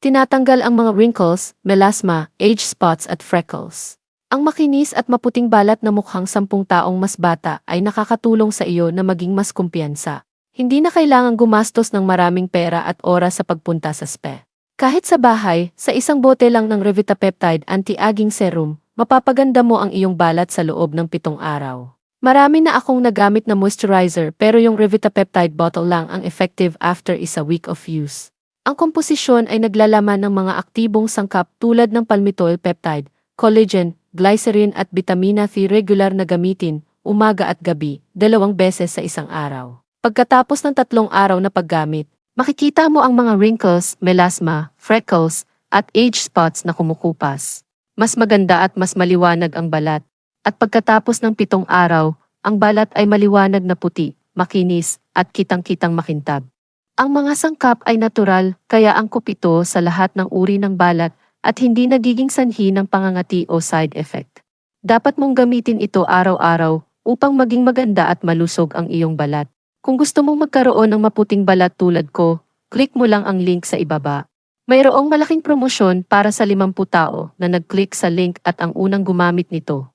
Tinatanggal ang mga wrinkles, melasma, age spots at freckles. Ang makinis at maputing balat na mukhang 10 taong mas bata ay nakakatulong sa iyo na maging mas kumpiyansa. Hindi na kailangang gumastos ng maraming pera at oras sa pagpunta sa spa. Kahit sa bahay, sa isang bote lang ng Revitapeptide Anti-Aging Serum, mapapaganda mo ang iyong balat sa loob ng 7 araw. Marami na akong nagamit na moisturizer pero yung Revitapeptide bottle lang ang effective after isa week of use. Ang komposisyon ay naglalaman ng mga aktibong sangkap tulad ng palmitoyl peptide, collagen, glycerin at vitamina C regular na gamitin, umaga at gabi, 2 beses sa isang araw. Pagkatapos ng 3 araw na paggamit, makikita mo ang mga wrinkles, melasma, freckles, at age spots na kumukupas. Mas maganda at mas maliwanag ang balat. At pagkatapos ng 7 araw, ang balat ay maliwanag na puti, makinis, at kitang-kitang makintab. Ang mga sangkap ay natural, kaya angkop ito sa lahat ng uri ng balat at hindi nagiging sanhi ng pangangati o side effect. Dapat mong gamitin ito araw-araw upang maging maganda at malusog ang iyong balat. Kung gusto mong magkaroon ng maputing balat tulad ko, click mo lang ang link sa ibaba. Mayroong malaking promosyon para sa 50 tao na nag-click sa link at ang unang gumamit nito.